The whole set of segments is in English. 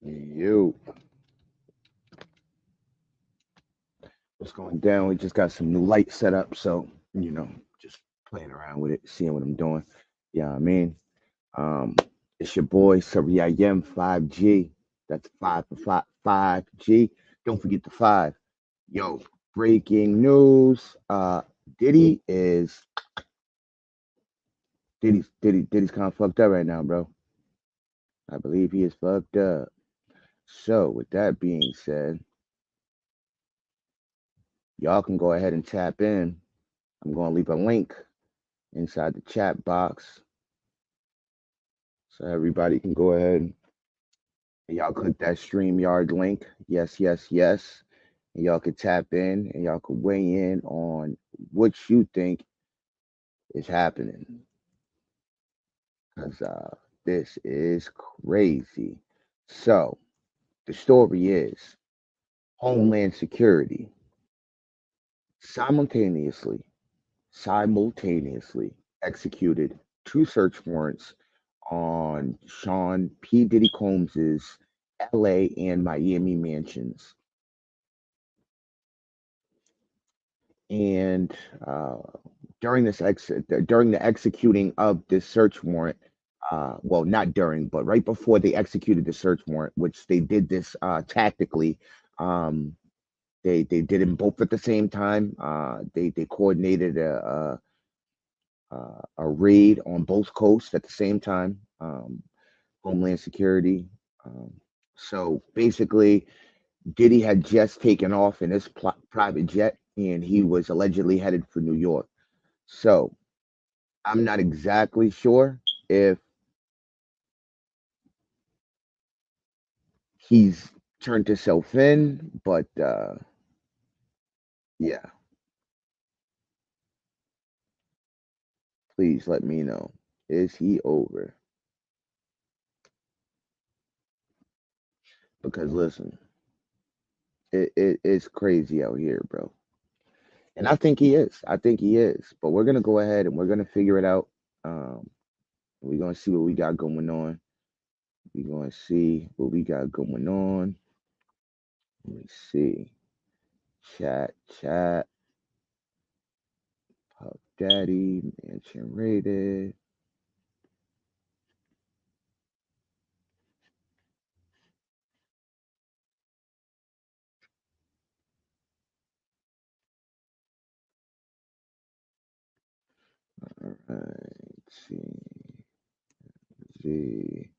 You, what's going down? We just got some new light set up, so just playing around with it, seeing what I'm doing. Yeah, I mean, um, it's your boy Surrey I am 5G. That's five for 5G. Don't forget the five. Yo, breaking news. Diddy is Diddy's kind of fucked up right now, bro. I believe he is fucked up. So, with that being said, y'all can go ahead and tap in. I'm going to leave a link inside the chat box so everybody can go ahead and y'all click that StreamYard link. Yes, yes, yes. And y'all can tap in and y'all can weigh in on what you think is happening. Because this is crazy. So, the story is Homeland Security simultaneously simultaneously executed two search warrants on Sean P. Diddy Combs's LA and Miami mansions. And during the executing of this search warrant, well, not during, but right before they executed the search warrant, which they did this tactically. Um, they did them both at the same time. They coordinated a raid on both coasts at the same time. Homeland Security. Um, so basically, Diddy had just taken off in his private jet, and he was allegedly headed for New York. So I'm not exactly sure if he's turned himself in, but yeah, please let me know. Is he over? Because listen, it's crazy out here, bro. And I think he is. I think he is. But we're gonna go ahead and we're gonna figure it out. Um, we're gonna see what we got going on. We're gonna see what we got going on. Let me see. Chat. Puff Daddy, Mansion Rated. All right. Z Diddy.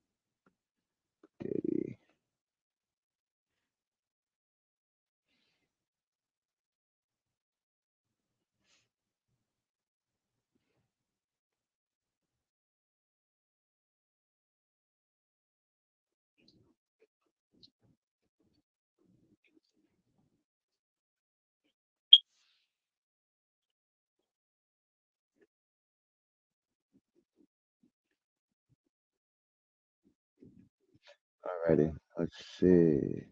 Alrighty. Let's see.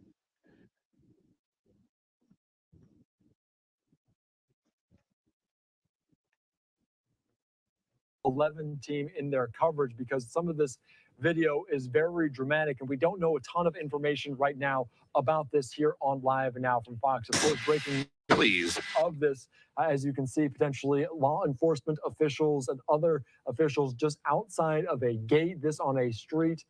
11 team in their coverage because some of this video is very dramatic and we don't know a ton of information right now about this here on Live Now from Fox. Of course, breaking news of this, as you can see, potentially law enforcement officials and other officials just outside of a gate, this on a street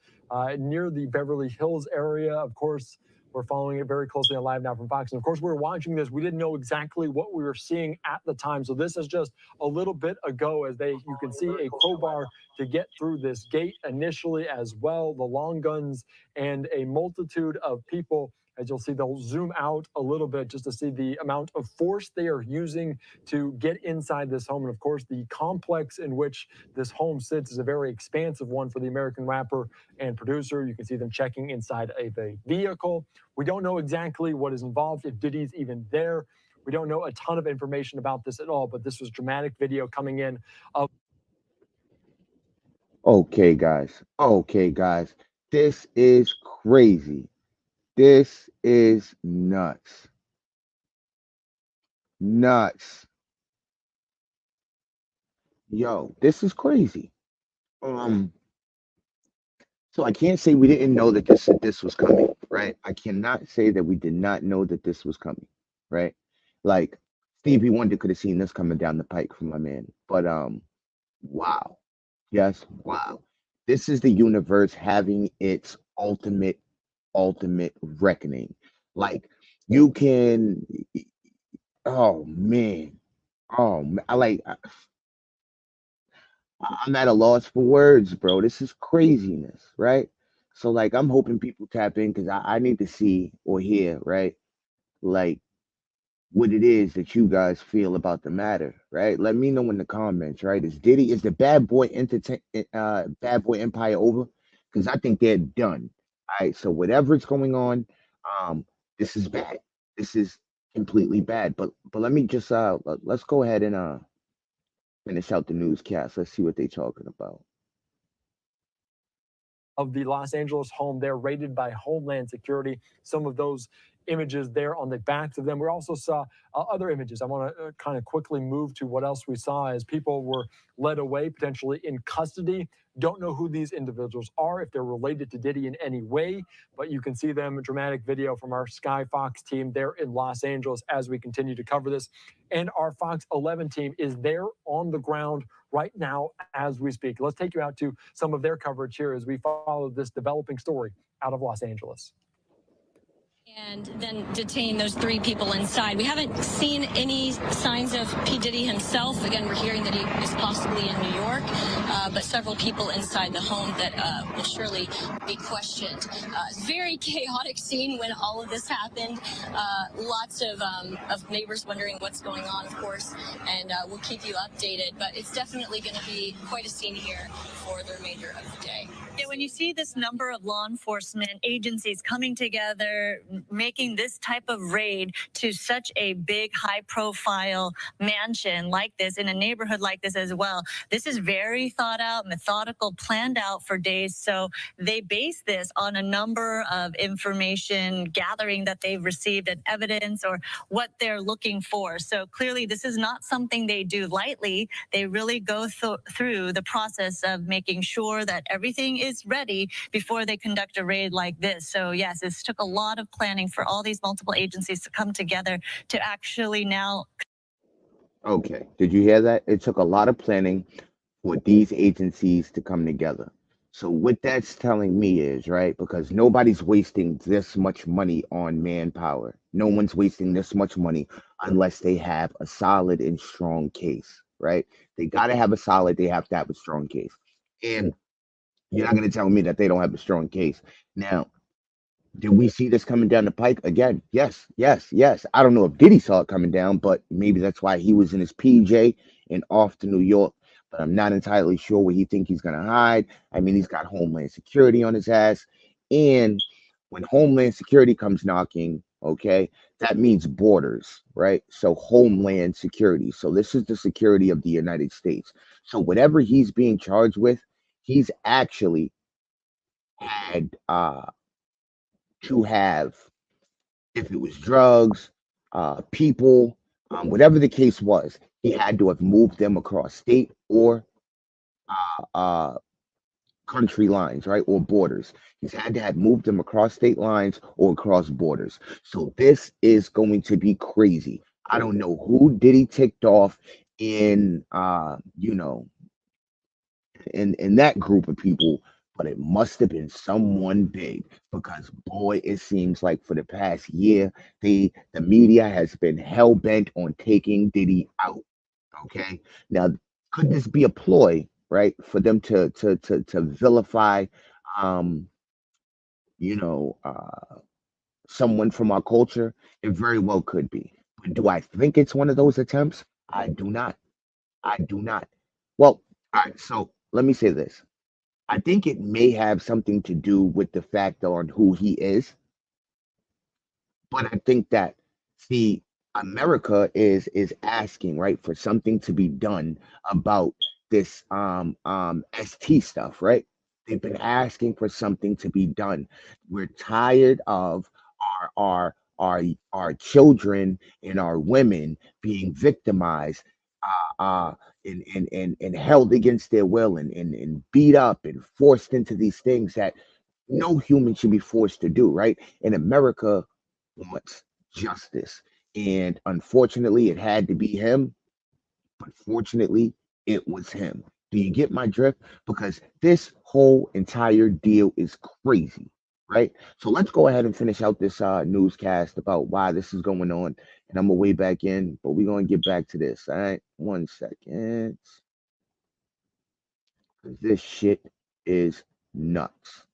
near the Beverly Hills area. Of course, we're following it very closely on Live Now from Fox. And of course, we were watching this. We didn't know exactly what we were seeing at the time. So this is just a little bit ago as you can see a crowbar to get through this gate initially as well, the long guns and a multitude of people. As you'll see, they'll zoom out a little bit just to see the amount of force they are using to get inside this home. And of course, the complex in which this home sits is a very expansive one for the American rapper and producer. You can see them checking inside of a vehicle. We don't know exactly what is involved, if Diddy's even there. We don't know a ton of information about this at all, but this was dramatic video coming in of. Okay, guys. Okay, guys. This is crazy. This is nuts. Nuts. Yo, this is crazy. Um, so I can't say we didn't know that this was coming. right? I cannot say that we did not know that this was coming, right? Like Stevie Wonder could have seen this coming down the pike from my man. But wow. Yes, wow. This is the universe having its ultimate reckoning. Like you can oh man. I like I'm at a loss for words, bro. This is craziness, right? So like I'm hoping people tap in because I need to see or hear, right? Like what it is that you guys feel about the matter, right? Let me know in the comments, right? Is the Bad Boy Empire over? Because I think they're done. All right. So whatever's going on, um, this is bad. This is completely bad. But let me just let's go ahead and finish out the newscast. Let's see what they're talking about. Of the Los Angeles home. They're raided by Homeland Security. Some of those images there on the backs of them. We also saw other images. I want to kind of quickly move to what else we saw as people were led away, potentially in custody. Don't know who these individuals are, if they're related to Diddy in any way, but you can see them. Dramatic video from our Sky Fox team there in Los Angeles as we continue to cover this. And our Fox 11 team is there on the ground right now as we speak. Let's take you out to some of their coverage here as we follow this developing story out of Los Angeles. And then detain those 3 people inside. We haven't seen any signs of P. Diddy himself. Again, we're hearing that he is possibly in New York, but several people inside the home that will surely be questioned. Very chaotic scene when all of this happened. Lots of neighbors wondering what's going on, of course, and we'll keep you updated. But it's definitely going to be quite a scene here for the remainder of the day. Yeah, when you see this number of law enforcement agencies coming together, making this type of raid to such a big, high-profile mansion like this, in a neighborhood like this as well, this is very thought out, methodical, planned out for days. So they base this on a number of information gathering that they've received and evidence or what they're looking for. So clearly, this is not something they do lightly. They really go through the process of making sure that everything is ready before they conduct a raid like this. So yes, this took a lot of planning for all these multiple agencies to come together to actually now. Okay. Did you hear that? It took a lot of planning for these agencies to come together. So what that's telling me is, right, because nobody's wasting this much money on manpower. No one's wasting this much money unless they have a solid and strong case, right? They got to have they have to have a strong case. And you're not going to tell me that they don't have a strong case. Now, did we see this coming down the pike again? Yes, yes, yes. I don't know if Diddy saw it coming down, but maybe that's why he was in his PJ and off to New York. But I'm not entirely sure where he think he's gonna hide. I mean, he's got Homeland Security on his ass, and when Homeland Security comes knocking, okay, that means borders, right? So Homeland Security. So this is the security of the United States. So whatever he's being charged with, he's actually had to have, if it was drugs, people, whatever the case was, he had to have moved them across state or uh, country lines, right, or borders. He's had to have moved them across state lines or across borders. So this is going to be crazy. I don't know who Diddy ticked off in, in that group of people, but it must have been someone big because boy, it seems like for the past year, the media has been hell bent on taking Diddy out. Okay, now could this be a ploy, right, for them to vilify, um, you know, someone from our culture? It very well could be. But do I think it's one of those attempts? I do not. I do not. Well, all right. So let me say this. I think it may have something to do with the fact on who he is, but I think that see America is asking right for something to be done about this ST stuff, right? They've been asking for something to be done. We're tired of our children and our women being victimized and held against their will and beat up and forced into these things that no human should be forced to do, right? And America wants justice. And unfortunately, it had to be him, but fortunately, it was him. Do you get my drift? Because this whole entire deal is crazy, right? So let's go ahead and finish out this newscast about why this is going on. And I'm gonna way back in, but we're gonna get back to this. All right, 1 second. 'Cause this shit is nuts.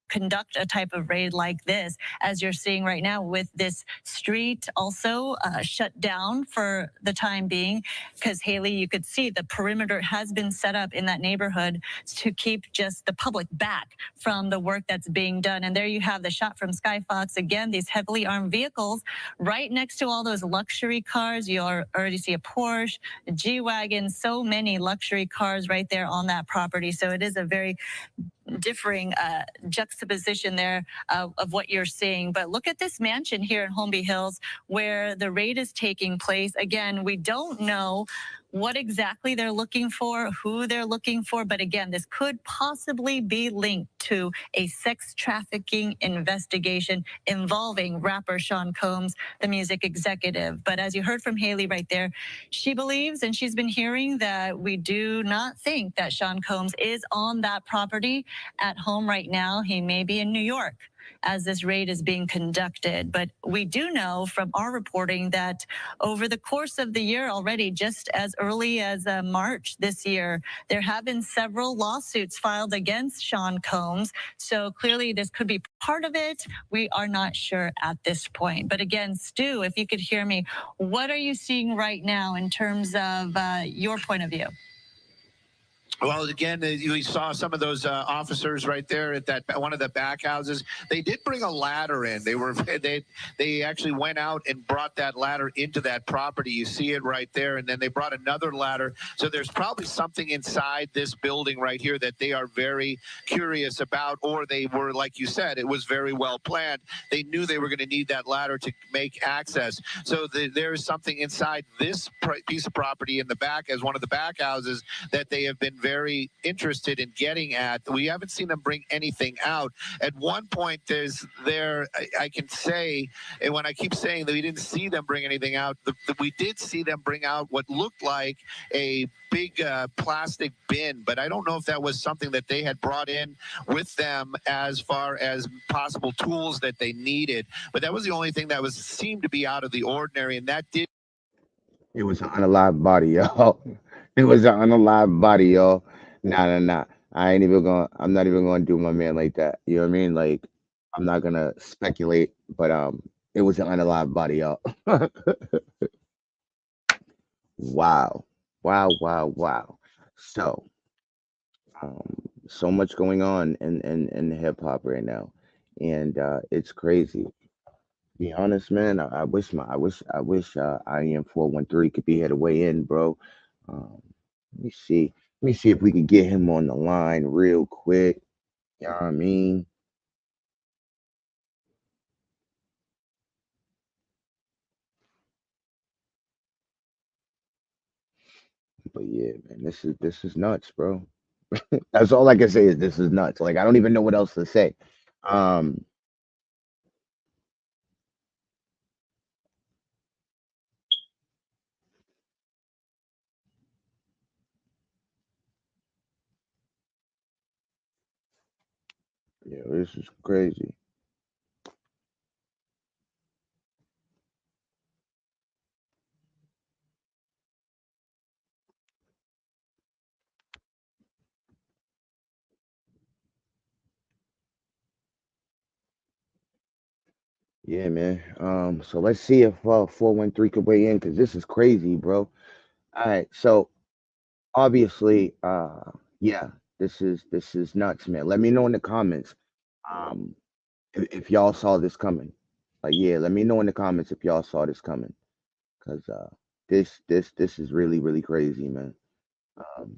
Conduct a type of raid like this, as you're seeing right now with this street also shut down for the time being. Because Haley, you could see the perimeter has been set up in that neighborhood to keep just the public back from the work that's being done. And there you have the shot from Skyfox. Again, these heavily armed vehicles right next to all those luxury cars. You already see a Porsche, a G-Wagon, so many luxury cars right there on that property. So it is a very differing juxtaposition there of what you're seeing. But look at this mansion here in Holmby Hills where the raid is taking place. Again, we don't know what exactly they're looking for, who they're looking for. But again, this could possibly be linked to a sex trafficking investigation involving rapper Sean Combs, the music executive. But as you heard from Haley right there, she believes, and she's been hearing, that we do not think that Sean Combs is on that property at home right now. He may be in New York as this raid is being conducted. But we do know from our reporting that over the course of the year already, just as early as March this year, there have been several lawsuits filed against Sean Combs. So clearly this could be part of it. We are not sure at this point. But again, Stu, if you could hear me, what are you seeing right now in terms of your point of view? Well, again, we saw some of those officers right there at that one of the back houses. They did bring a ladder in. They actually went out and brought that ladder into that property. You see it right there, and then they brought another ladder. So there's probably something inside this building right here that they are very curious about, or they were, like you said, it was very well planned. They knew they were going to need that ladder to make access. So there is something inside this piece of property in the back, as one of the back houses, that they have been very interested in getting at. We haven't seen them bring anything out. At one point, I can say, and when I keep saying that we didn't see them bring anything out, we did see them bring out what looked like a big plastic bin, but I don't know if that was something that they had brought in with them as far as possible tools that they needed. But that was the only thing that seemed to be out of the ordinary, and that did. It was an unalive body, y'all. It was an unalive body, y'all. Nah. I'm not even gonna do my man like that. You know what I mean? Like, I'm not gonna speculate, but it was an unalive body, y'all. Wow. Wow. So, so much going on in hip hop right now. And it's crazy. Be honest, man. I wish I am 413 could be here to weigh in, bro. Let me see. Let me see if we can get him on the line real quick. You know what I mean? But yeah, man, this is nuts, bro. That's all I can say is this is nuts. Like I don't even know what else to say. Um, yeah, this is crazy. Yeah, man. So let's see if 413 could weigh in because this is crazy, bro. All right, so obviously, yeah, this is nuts, man. Let me know in the comments, um, if y'all saw this coming. Like, yeah, let me know in the comments if y'all saw this coming, cause this is really crazy, man.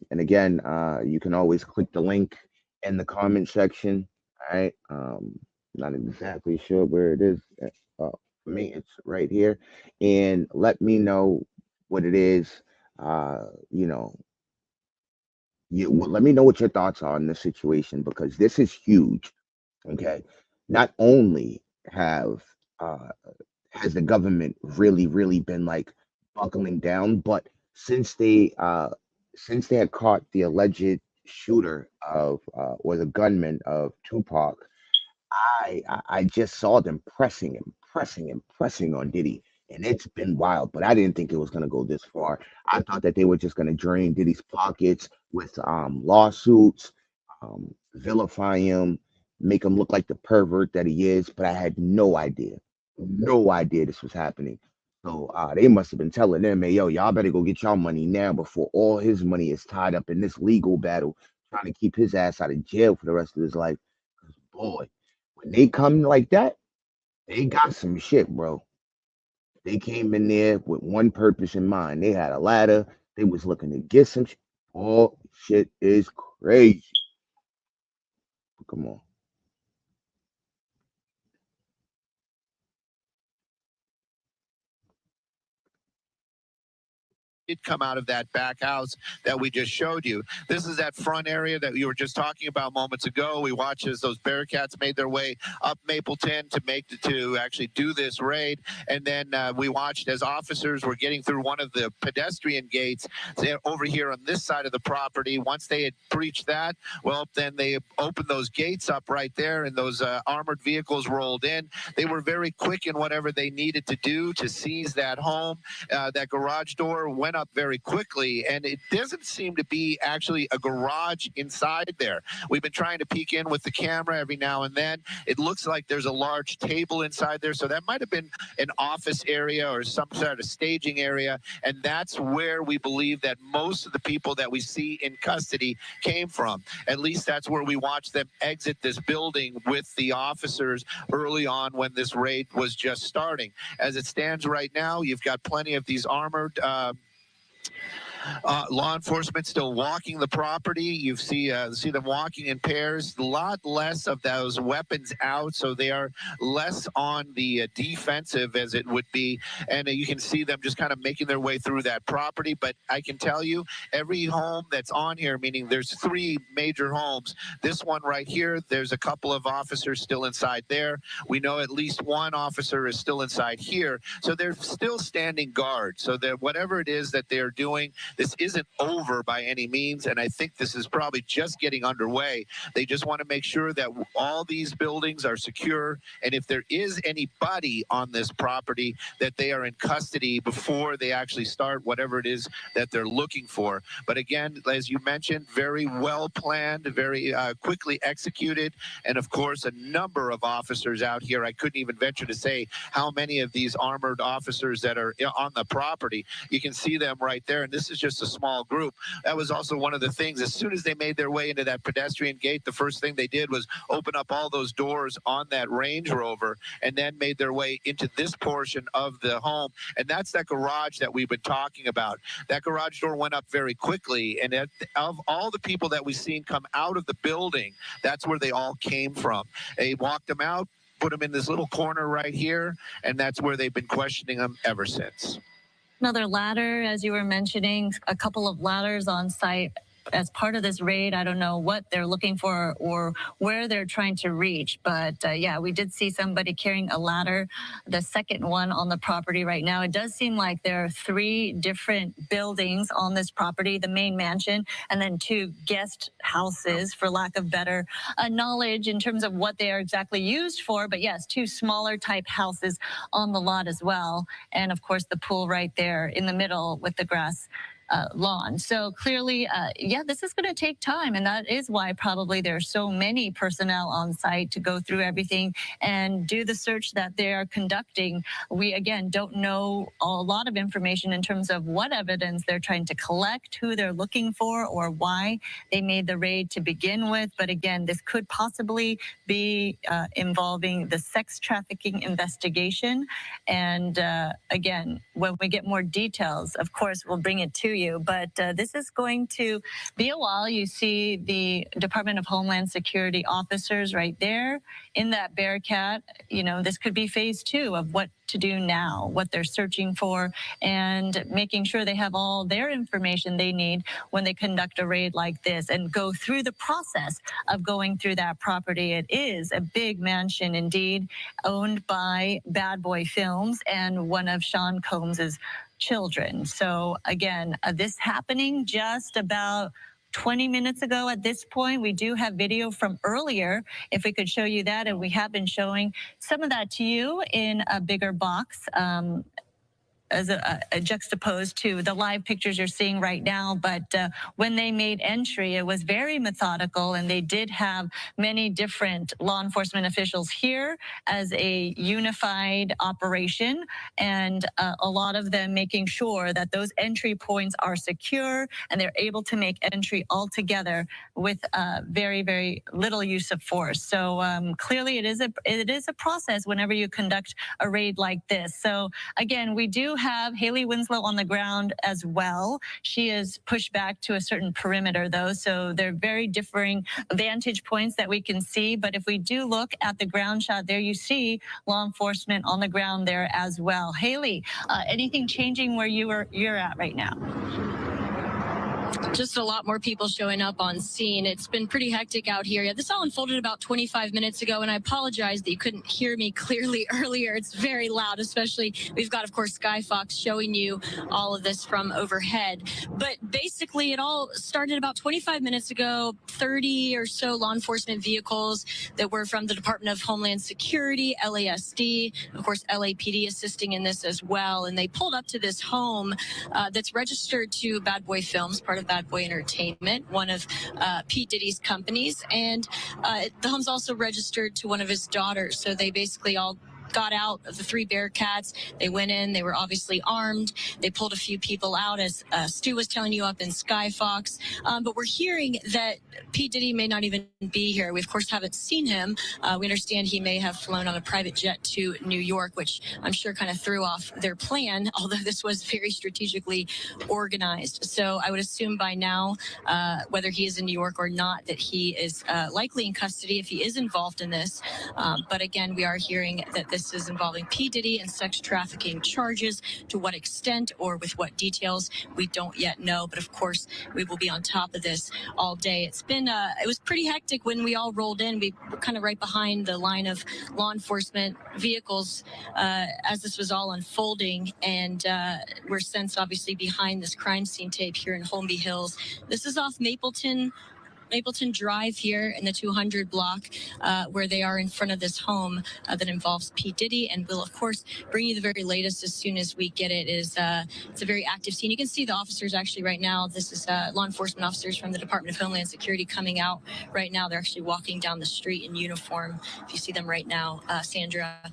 And again, you can always click the link in the comment section. All right. Not exactly sure where it is. For me, it's right here. And let me know what it is. You know, Yeah, well, let me know what your thoughts are on this situation because this is huge. Okay, not only have uh, has the government really been like buckling down, but since they uh, since they had caught the alleged shooter of or the gunman of Tupac, I just saw them pressing on Diddy, and it's been wild. But I didn't think it was gonna go this far. I thought that they were just gonna drain Diddy's pockets with lawsuits, vilify him, make him look like the pervert that he is. But I had no idea this was happening. So they must have been telling them, "Hey, yo, y'all better go get y'all money now before all his money is tied up in this legal battle, trying to keep his ass out of jail for the rest of his life." 'Cause boy, when they come like that, they got some shit, bro. They came in there with one purpose in mind. They had a ladder. They was looking to get some shit. Oh, shit is crazy. Come on. Did come out of that back house that we just showed you. This is that front area that you were just talking about moments ago. We watched as those Bearcats made their way up Mapleton to actually do this raid, and then we watched as officers were getting through one of the pedestrian gates over here on this side of the property. Once they had breached that, well, then they opened those gates up right there, and those armored vehicles rolled in. They were very quick in whatever they needed to do to seize that home. That garage door went up very quickly, and it doesn't seem to be actually a garage inside there. We've been trying to peek in with the camera every now and then. It looks like there's a large table inside there, so that might have been an office area or some sort of staging area, and that's where we believe that most of the people that we see in custody came from. At least that's where we watched them exit this building with the officers early on when this raid was just starting. As it stands right now, you've got plenty of these armored law enforcement still walking the property. You see them walking in pairs. A lot less of those weapons out, so they are less on the defensive as it would be. And you can see them just kind of making their way through that property. But I can tell you, every home that's on here, meaning there's 3 major homes. This one right here, there's a couple of officers still inside there. We know at least one officer is still inside here. So they're still standing guard. So that whatever it is that they're doing, this isn't over by any means, and I think this is probably just getting underway. They just want to make sure that all these buildings are secure, and if there is anybody on this property, that they are in custody before they actually start whatever it is that they're looking for. But again, as you mentioned, very well planned, very quickly executed, and of course, a number of officers out here. I couldn't even venture to say how many of these armored officers that are on the property. You can see them right there, and this is just a small group. That was also one of the things. As soon as they made their way into that pedestrian gate, the first thing they did was open up all those doors on that Range Rover and then made their way into this portion of the home. And that's that garage that we've been talking about. That garage door went up very quickly, and of all the people that we've seen come out of the building, that's where they all came from. They walked them out, put them in this little corner right here, and that's where they've been questioning them ever since. Another ladder, as you were mentioning, a couple of ladders on site as part of this raid. I don't know what they're looking for or where they're trying to reach, but yeah, we did see somebody carrying a ladder, the second one on the property right now. It does seem like there are 3 different buildings on this property, the main mansion, and then 2 guest houses, for lack of better knowledge in terms of what they are exactly used for. But yes, 2 smaller type houses on the lot as well. And of course, the pool right there in the middle with the grass lawn. So clearly, yeah, this is going to take time, and that is why probably there are so many personnel on site to go through everything and do the search that they are conducting. We, again, don't know a lot of information in terms of what evidence they're trying to collect, who they're looking for, or why they made the raid to begin with. But again, this could possibly be involving the sex trafficking investigation. And again, when we get more details, of course, we'll bring it to you. you, but this is going to be a while. You see the Department of Homeland Security officers right there in that Bearcat. You know, this could be phase 2 of what to do now, what they're searching for, and making sure they have all their information they need when they conduct a raid like this and go through the process of going through that property. It is a big mansion indeed, owned by Bad Boy Films and one of Sean Combs's children. So again, this happening just about 20 minutes ago at this point. We do have video from earlier, if we could show you that, and we have been showing some of that to you in a bigger box. As a juxtaposed to the live pictures you're seeing right now. But when they made entry, it was very methodical, and they did have many different law enforcement officials here as a unified operation, and a lot of them making sure that those entry points are secure and they're able to make entry all together with very, very little use of force. So clearly it is a process whenever you conduct a raid like this. So again, we do have Haley Winslow on the ground as well. She is pushed back to a certain perimeter though, so they're very differing vantage points that we can see. But if we do look at the ground shot there, you see law enforcement on the ground there as well. Haley, anything changing where you're at right now? Just a lot more people showing up on scene. It's been pretty hectic out here. Yeah, this all unfolded about 25 minutes ago, and I apologize that you couldn't hear me clearly earlier. It's very loud, especially we've got, of course, Skyfox showing you all of this from overhead. But basically, it all started about 25 minutes ago. 30 or so law enforcement vehicles that were from the Department of Homeland Security, LASD, of course, LAPD assisting in this as well. And they pulled up to this home that's registered to Bad Boy Films, part of Bad Boy Entertainment, one of P. Diddy's companies. And the home's also registered to one of his daughters. So they basically all got out of the 3 Bearcats. They went in. They were obviously armed. They pulled a few people out, as Stu was telling you up in Skyfox. But we're hearing that P. Diddy may not even be here. We, of course, haven't seen him. We understand he may have flown on a private jet to New York, which I'm sure kind of threw off their plan, although this was very strategically organized. So I would assume by now, whether he is in New York or not, that he is likely in custody if he is involved in this. But again, we are hearing that this is involving P. Diddy and sex trafficking charges. To what extent or with what details, we don't yet know. But of course, we will be on top of this all day. It's been, it was pretty hectic when we all rolled in. We were kind of right behind the line of law enforcement vehicles as this was all unfolding. And we're since obviously behind this crime scene tape here in Holmby Hills. This is off Mapleton Drive here in the 200 block, where they are in front of this home that involves P. Diddy, and we'll of course bring you the very latest as soon as we get it. It's a very active scene. You can see the officers actually right now. This is law enforcement officers from the Department of Homeland Security coming out right now. They're actually walking down the street in uniform. If you see them right now, Sandra.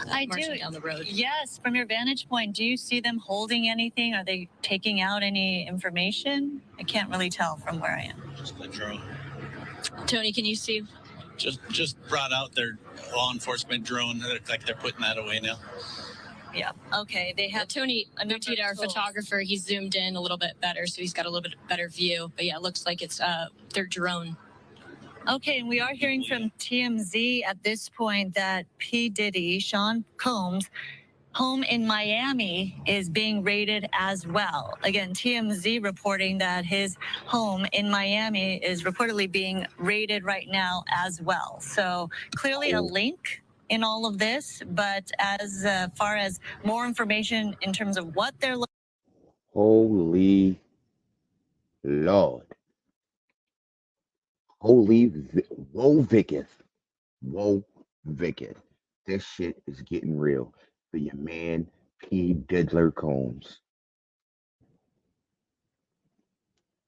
I do. Down the road. Yes, from your vantage point, do you see them holding anything? Are they taking out any information? I can't really tell from where I am. Just the drone. Tony, can you see? Just brought out their law enforcement drone. They're putting that away now. Yeah. Okay. They have Tony Mutita, our photographer. He zoomed in a little bit better, so he's got a little bit better view. But yeah, it looks like it's their drone. Okay, and we are hearing from TMZ at this point that P. Diddy, Sean Combs' home in Miami is being raided as well. Again, TMZ reporting that his home in Miami is reportedly being raided right now as well. So clearly a link in all of this, but as far as more information in terms of what they're looking. Holy Lord. Whoa, Vickith. Whoa, Vickith. This shit is getting real for your man, P. Diddler Combs.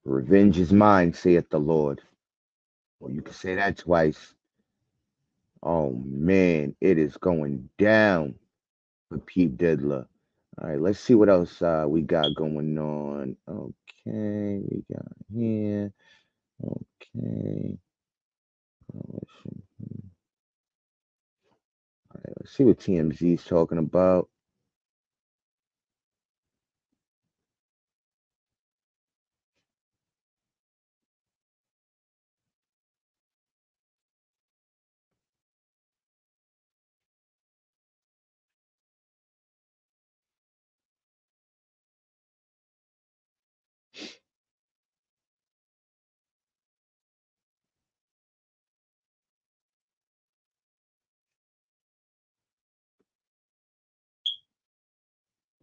Revenge is mine, saith the Lord. Well, you can say that twice. Oh, man, it is going down for P. Diddler. All right, let's see what else we got going on. Okay, we got here. Okay. All right, let's see what TMZ is talking about.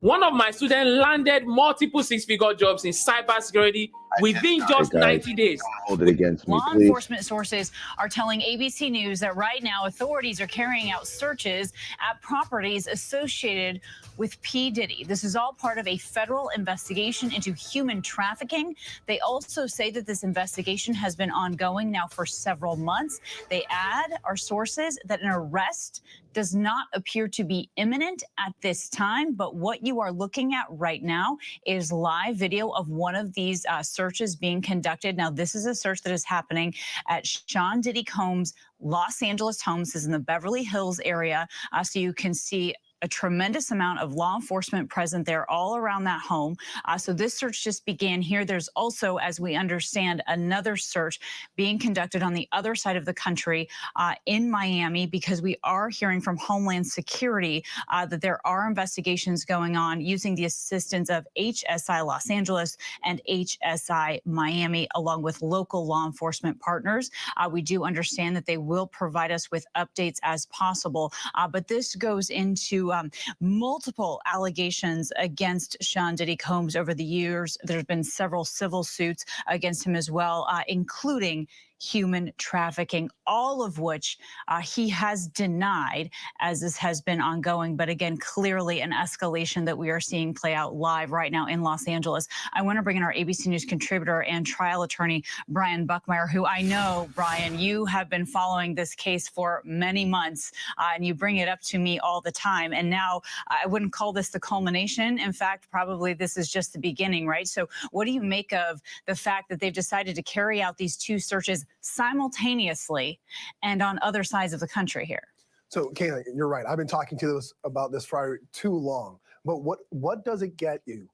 One of my students landed multiple six-figure jobs in cybersecurity within just 90 days. Hold it against me, Law please. enforcement sources are telling ABC News that right now authorities are carrying out searches at properties associated with P. Diddy. This is all part of a federal investigation into human trafficking. They also say that this investigation has been ongoing now for several months. They add, our sources, that an arrest does not appear to be imminent at this time, but what you are looking at right now is live video of one of these searches being conducted. Now, this is a search that is happening at Sean Diddy Combs' Los Angeles home. This is in the Beverly Hills area, so you can see a tremendous amount of law enforcement present there all around that home. So this search just began here. There's also, as we understand, another search being conducted on the other side of the country in Miami, because we are hearing from Homeland Security that there are investigations going on using the assistance of HSI Los Angeles and HSI Miami, along with local law enforcement partners. We do understand that they will provide us with updates as possible, but this goes into multiple allegations against Sean Diddy Combs over the years. There's been several civil suits against him as well, including human trafficking, all of which he has denied as this has been ongoing. But again, clearly an escalation that we are seeing play out live right now in Los Angeles. I want to bring in our ABC News contributor and trial attorney, Brian Buckmeyer, who I know, Brian, you have been following this case for many months, and you bring it up to me all the time. And now I wouldn't call this the culmination. In fact, probably this is just the beginning, right? So what do you make of the fact that they've decided to carry out these two searches simultaneously and on other sides of the country here? So, Kayla, you're right. I've been talking to this about this for too long. But what does it get you?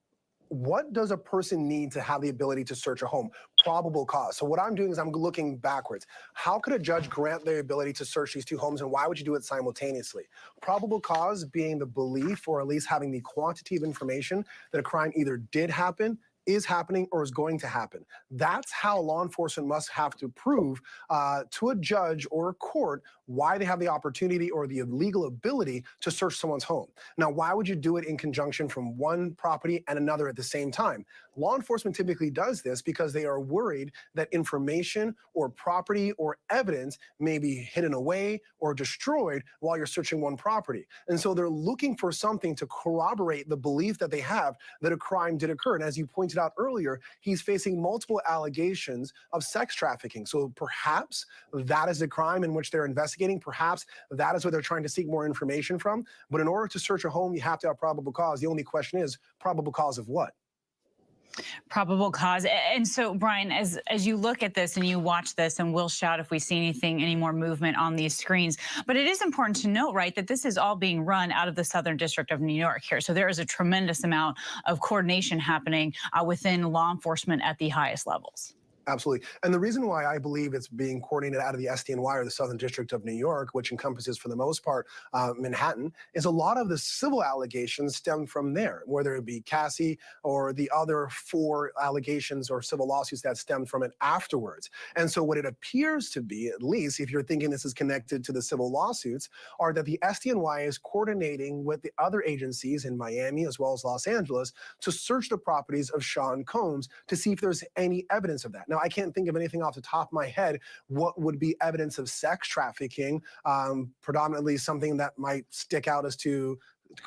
What does a person need to have the ability to search a home? Probable cause. So what I'm doing is I'm looking backwards. How could a judge grant the ability to search these two homes, and why would you do it simultaneously? Probable cause being the belief, or at least having the quantity of information that a crime either did happen, is happening, or is going to happen. That's how law enforcement must have to prove to a judge or a court why they have the opportunity or the legal ability to search someone's home. Now, why would you do it in conjunction from one property and another at the same time? Law enforcement typically does this because they are worried that information or property or evidence may be hidden away or destroyed while you're searching one property. And so they're looking for something to corroborate the belief that they have that a crime did occur. And as you pointed out earlier, he's facing multiple allegations of sex trafficking. So perhaps that is a crime in which they're investigating. Perhaps that is what they're trying to seek more information from. But in order to search a home, you have to have probable cause. The only question is, probable cause of what? Probable cause. And so, Brian, as you look at this and you watch this, and we'll shout if we see any more movement on these screens, but it is important to note, right, that this is all being run out of the Southern District of New York here. So there is a tremendous amount of coordination happening within law enforcement at the highest levels. Absolutely. And the reason why I believe it's being coordinated out of the SDNY, or the Southern District of New York, which encompasses, for the most part, Manhattan, is a lot of the civil allegations stem from there, whether it be Cassie or the other 4 allegations or civil lawsuits that stemmed from it afterwards. And so what it appears to be, at least if you're thinking this is connected to the civil lawsuits, are that the SDNY is coordinating with the other agencies in Miami as well as Los Angeles to search the properties of Sean Combs to see if there's any evidence of that. Now, I can't think of anything off the top of my head what would be evidence of sex trafficking, predominantly something that might stick out as to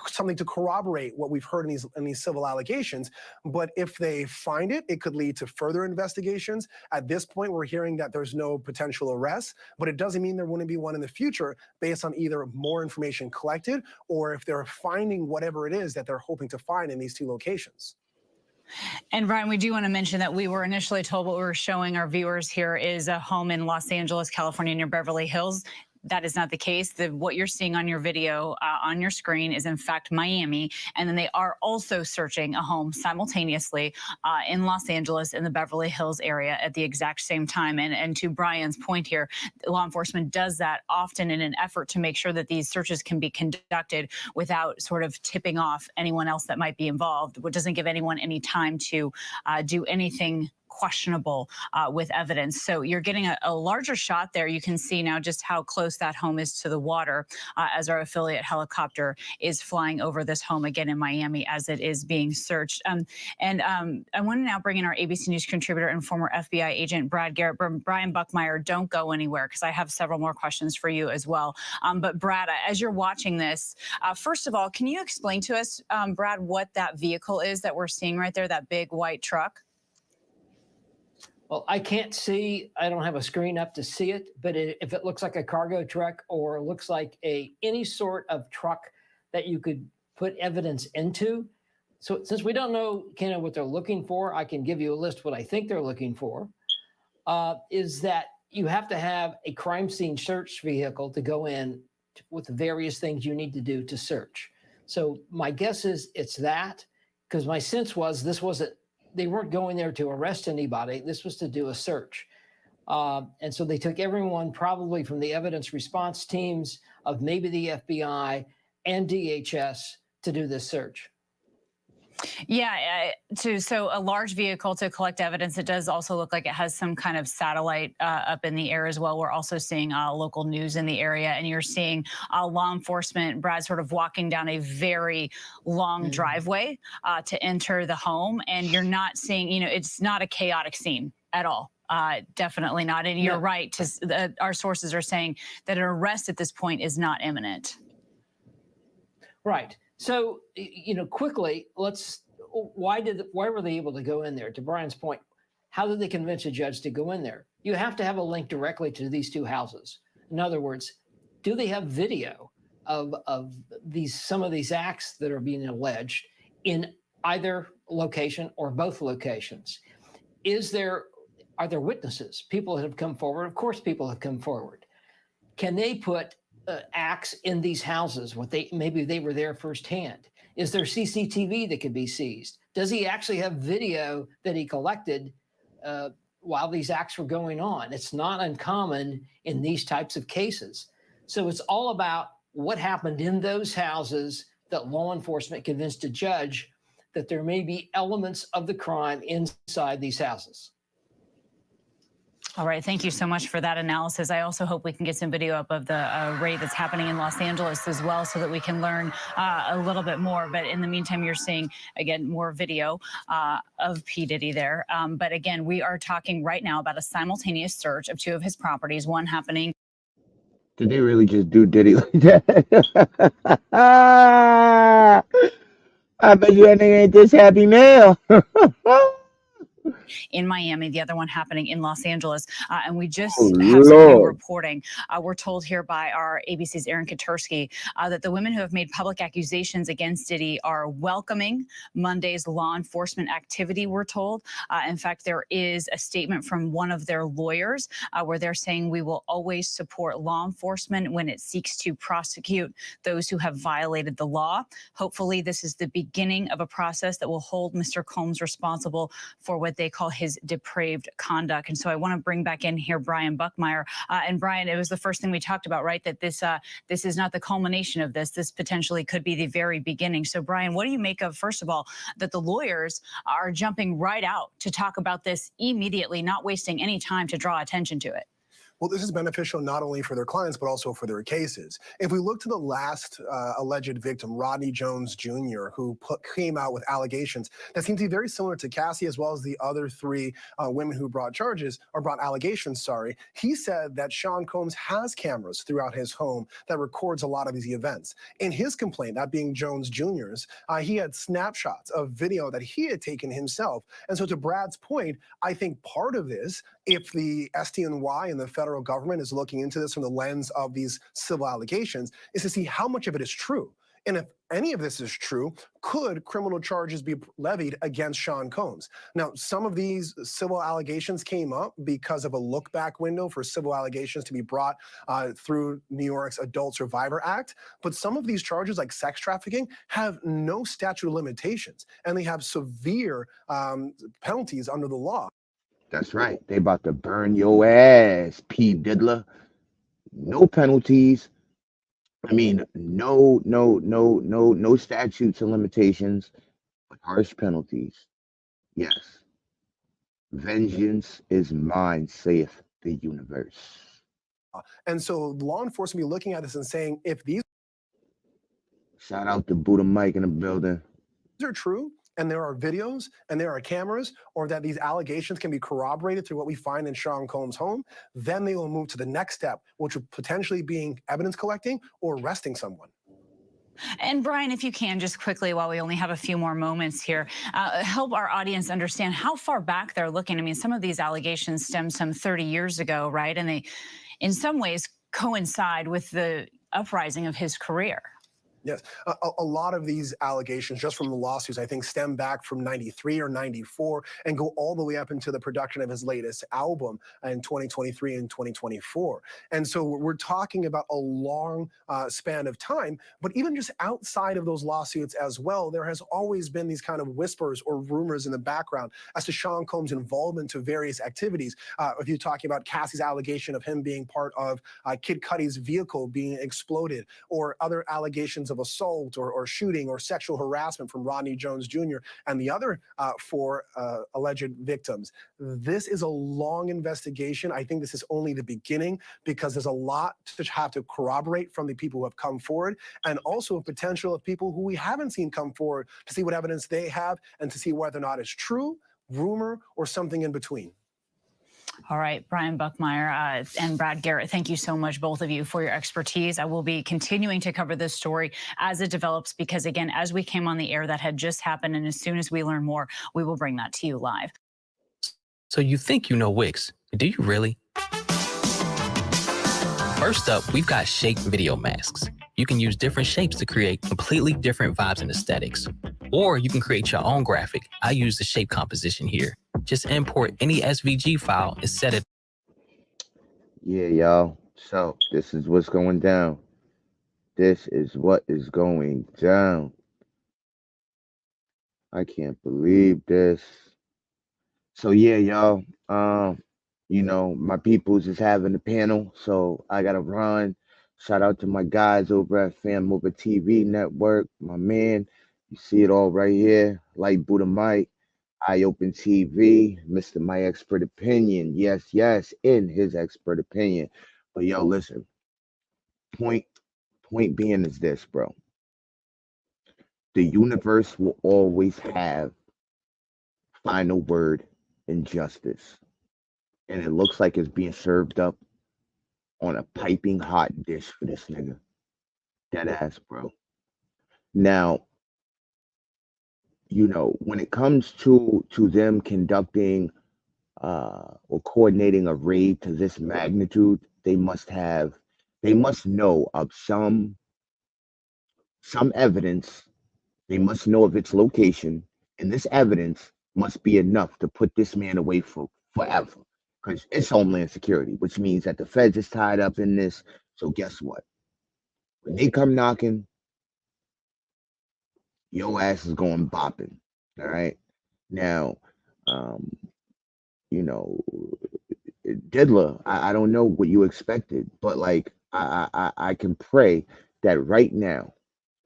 something to corroborate what we've heard in these civil allegations. But if they find it, it could lead to further investigations. At this point, we're hearing that there's no potential arrest, but it doesn't mean there wouldn't be one in the future based on either more information collected, or if they're finding whatever it is that they're hoping to find in these 2 locations. And Brian, we do want to mention that we were initially told what we were showing our viewers here is a home in Los Angeles, California, near Beverly Hills. That is not the case. What you're seeing on your video on your screen is in fact Miami, and then they are also searching a home simultaneously in Los Angeles in the Beverly Hills area at the exact same time. And to Brian's point here, law enforcement does that often in an effort to make sure that these searches can be conducted without sort of tipping off anyone else that might be involved, which doesn't give anyone any time to do anything questionable with evidence. So you're getting a larger shot there. You can see now just how close that home is to the water as our affiliate helicopter is flying over this home again in Miami as it is being searched. I want to now bring in our ABC News contributor and former FBI agent Brad Garrett. Brian Buckmeyer, don't go anywhere because I have several more questions for you as well. But Brad, as you're watching this, first of all, can you explain to us, Brad, what that vehicle is that we're seeing right there, that big white truck? Well, I can't see, I don't have a screen up to see it, but if it looks like a cargo truck or looks like any sort of truck that you could put evidence into. So since we don't know, Kenna, what they're looking for, I can give you a list of what I think they're looking for, is that you have to have a crime scene search vehicle to go in with the various things you need to do to search. So my guess is it's that, because my sense was they weren't going there to arrest anybody. This was to do a search. And so they took everyone probably from the evidence response teams of maybe the FBI and DHS to do this search. Yeah, so a large vehicle to collect evidence. It does also look like it has some kind of satellite up in the air as well. We're also seeing local news in the area, and you're seeing law enforcement, Brad, sort of walking down a very long driveway to enter the home, and you're not seeing, it's not a chaotic scene at all. Definitely not. And you're right. Our sources are saying that an arrest at this point is not imminent. Right. So, quickly, why were they able to go in there? To Brian's point, how did they convince a judge to go in there? You have to have a link directly to these two houses. In other words, do they have video of some of these acts that are being alleged in either location or both locations? Are there witnesses? People that have come forward? Of course, people have come forward. Can they put acts in these houses? Maybe they were there firsthand. Is there CCTV that could be seized? Does he actually have video that he collected while these acts were going on? It's not uncommon in these types of cases. So it's all about what happened in those houses that law enforcement convinced a judge that there may be elements of the crime inside these houses. All right. Thank you so much for that analysis. I also hope we can get some video up of the raid that's happening in Los Angeles as well, so that we can learn a little bit more. But in the meantime, you're seeing, again, more video of P. Diddy there. But again, we are talking right now about a simultaneous search of two of his properties, one happening. Did they really just do Diddy like that? I bet you that nigga ain't this happy now. In Miami, the other one happening in Los Angeles. And we just have some new reporting. We're told here by our ABC's Aaron Katursky that the women who have made public accusations against Diddy are welcoming Monday's law enforcement activity, we're told. In fact, there is a statement from one of their lawyers where they're saying we will always support law enforcement when it seeks to prosecute those who have violated the law. Hopefully, this is the beginning of a process that will hold Mr. Combs responsible for what they call his depraved conduct. And so I want to bring back in here Brian Buckmeyer. And Brian, it was the first thing we talked about, right? That this is not the culmination of this. This potentially could be the very beginning. So Brian, what do you make of, first of all, that the lawyers are jumping right out to talk about this immediately, not wasting any time to draw attention to it? Well, this is beneficial not only for their clients, but also for their cases. If we look to the last alleged victim, Rodney Jones Jr., who came out with allegations that seem to be very similar to Cassie, as well as the other three women who brought allegations, he said that Sean Combs has cameras throughout his home that records a lot of these events. In his complaint, that being Jones Jr.'s, he had snapshots of video that he had taken himself. And so to Brad's point, I think part of this, if the SDNY and the federal government is looking into this from the lens of these civil allegations, is to see how much of it is true. And if any of this is true, could criminal charges be levied against Sean Combs? Now, some of these civil allegations came up because of a look-back window for civil allegations to be brought through New York's Adult Survivor Act. But some of these charges, like sex trafficking, have no statute of limitations, and they have severe penalties under the law. That's right. They about to burn your ass, P. Diddler. No penalties. I mean, no statutes and limitations, but harsh penalties. Yes. Vengeance is mine, saith the universe. And so law enforcement be looking at this and saying, if these Shout out to Buddha Mike in the building. are true, and there are videos and there are cameras, or that these allegations can be corroborated through what we find in Sean Combs' home, then they will move to the next step, which would potentially being evidence collecting or arresting someone. And Brian, if you can, just quickly, while we only have a few more moments here, help our audience understand how far back they're looking. I mean, some of these allegations stem some 30 years ago, right? And they, in some ways, coincide with the uprising of his career. Yes, a lot of these allegations, just from the lawsuits, I think stem back from 93 or 94 and go all the way up into the production of his latest album in 2023 and 2024. And so we're talking about a long span of time, but even just outside of those lawsuits as well, there has always been these kind of whispers or rumors in the background as to Sean Combs' involvement to various activities. If you're talking about Cassie's allegation of him being part of Kid Cudi's vehicle being exploded, or other allegations of assault or shooting or sexual harassment from Rodney Jones Jr. and the other four alleged victims. This is a long investigation. I think this is only the beginning, because there's a lot to have to corroborate from the people who have come forward, and also a potential of people who we haven't seen come forward to see what evidence they have and to see whether or not it's true, rumor, or something in between. All right, Brian Buckmeyer and Brad Garrett, thank you so much, both of you, for your expertise. I will be continuing to cover this story as it develops, because, again, as we came on the air, that had just happened, and as soon as we learn more, we will bring that to you live. So you think you know Wix, do you really? First up, we've got shape video masks. You can use different shapes to create completely different vibes and aesthetics. Or you can create your own graphic. I use the shape composition here. Just import any SVG file and set it. Yeah, y'all. So this is what's going down. This is what is going down. I can't believe this. So yeah, y'all. You know, my peoples is having a panel, so I gotta run. Shout out to my guys over at Fam Over TV Network. My man, you see it all right here. Like Buddha Mike, Eye Open TV, Mr. My Expert Opinion. Yes, yes, in his expert opinion. But yo, listen. Point being is this, bro. The universe will always have final word in justice. And it looks like it's being served up on a piping hot dish for this nigga. Dead ass, bro. Now, you know, when it comes to them conducting or coordinating a raid to this magnitude, they must know of some evidence. They must know of its location, and this evidence must be enough to put this man away for forever. Because it's Homeland Security, which means that the feds is tied up in this. So guess what? When they come knocking, your ass is going bopping. All right. Now, you know, Diddler, I don't know what you expected, but like I can pray that right now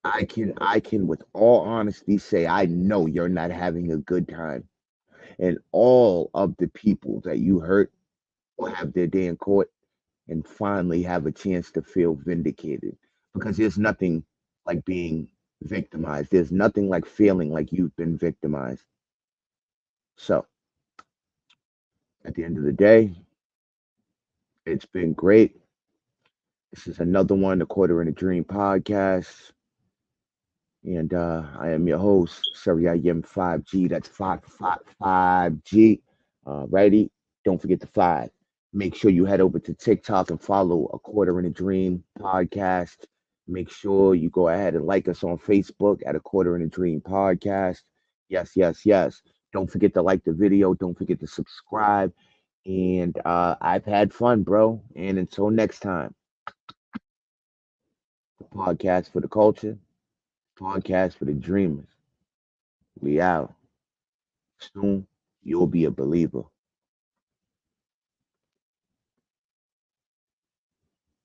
I can with all honesty say I know you're not having a good time. And all of the people that you hurt will have their day in court and finally have a chance to feel vindicated. Because there's nothing like being victimized. There's nothing like feeling like you've been victimized. So, at the end of the day, it's been great. This is another one, the Quarter in a Dream podcast. And I am your host, Seriayim 5G. That's 5G. Righty. Don't forget the 5. Make sure you head over to TikTok and follow A Quarter in a Dream podcast. Make sure you go ahead and like us on Facebook at A Quarter in a Dream podcast. Yes, yes, yes. Don't forget to like the video. Don't forget to subscribe. And I've had fun, bro. And until next time, the podcast for the culture. Podcast for the dreamers. We out. Soon you'll be a believer.